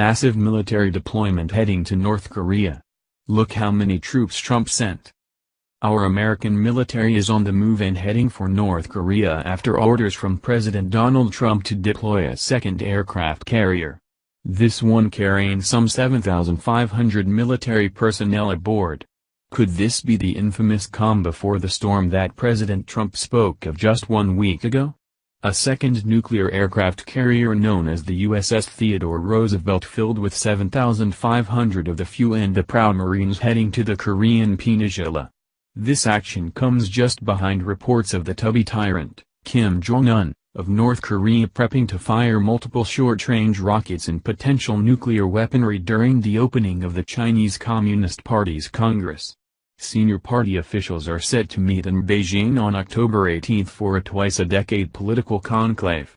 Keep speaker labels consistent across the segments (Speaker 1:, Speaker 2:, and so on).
Speaker 1: massive military deployment heading to North Korea. Look how many troops Trump sent. Our American military is on the move and heading for North Korea after orders from President Donald Trump to deploy a second aircraft carrier. This one carrying some 7,500 military personnel aboard. Could this be the infamous calm before the storm that President Trump spoke of just 1 week ago? A second nuclear aircraft carrier known as the USS Theodore Roosevelt filled with 7,500 of the few and the proud Marines heading to the Korean Peninsula. This action comes just behind reports of the tubby tyrant, Kim Jong-un, of North Korea prepping to fire multiple short-range rockets and potential nuclear weaponry during the opening of the Chinese Communist Party's Congress. Senior party officials are set to meet in Beijing on October 18 for a twice-a-decade political conclave.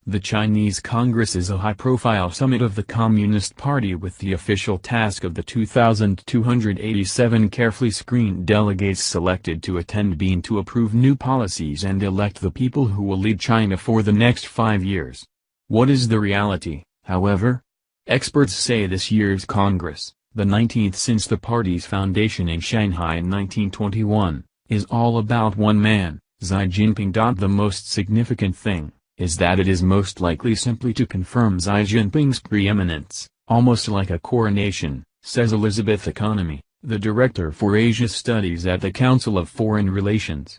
Speaker 1: The Chinese Congress is a high-profile summit of the Communist Party with the official task of the 2,287 carefully screened delegates selected to attend being to approve new policies and elect the people who will lead China for the next 5 years. What is the reality, however? Experts say this year's Congress, the 19th since the party's foundation in Shanghai in 1921, is all about one man, Xi Jinping. The most significant thing is that it is most likely simply to confirm Xi Jinping's preeminence, almost like a coronation, says Elizabeth Economy, the director for Asia Studies at the Council of Foreign Relations.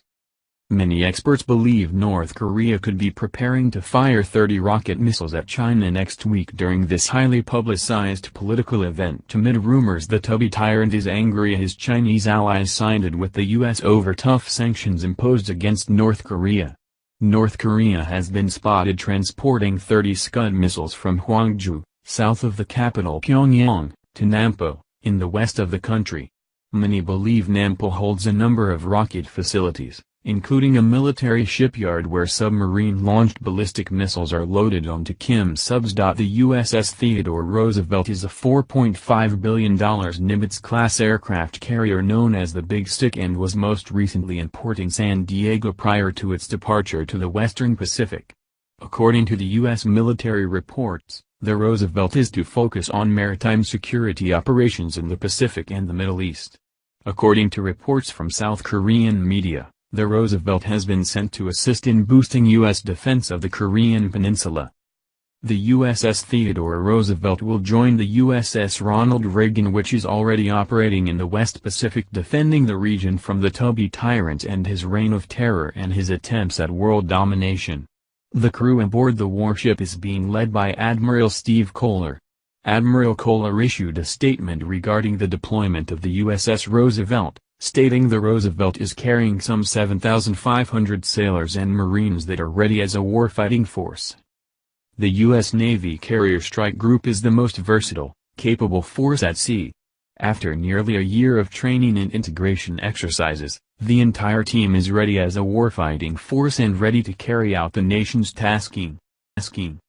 Speaker 1: Many experts believe North Korea could be preparing to fire 30 rocket missiles at China next week during this highly publicized political event amid rumors the tubby tyrant is angry his Chinese allies sided with the U.S. over tough sanctions imposed against North Korea. North Korea has been spotted transporting 30 Scud missiles from Gwangju, south of the capital Pyongyang, to Nampo, in the west of the country. Many believe Nampo holds a number of rocket facilities, including a military shipyard where submarine-launched ballistic missiles are loaded onto Kim subs. The USS Theodore Roosevelt is a $4.5 billion Nimitz-class aircraft carrier known as the Big Stick and was most recently in port in San Diego prior to its departure to the Western Pacific. According to the U.S. military reports, the Roosevelt is to focus on maritime security operations in the Pacific and the Middle East. According to reports from South Korean media, the Roosevelt has been sent to assist in boosting U.S. defense of the Korean Peninsula. The USS Theodore Roosevelt will join the USS Ronald Reagan, which is already operating in the West Pacific, defending the region from the tubby tyrant and his reign of terror and his attempts at world domination. The crew aboard the warship is being led by Admiral Steve Kohler. Admiral Kohler issued a statement regarding the deployment of the USS Roosevelt, stating the Roosevelt is carrying some 7,500 sailors and Marines that are ready as a warfighting force. The U.S. Navy Carrier Strike Group is the most versatile, capable force at sea. After nearly a year of training and integration exercises, the entire team is ready as a warfighting force and ready to carry out the nation's tasking.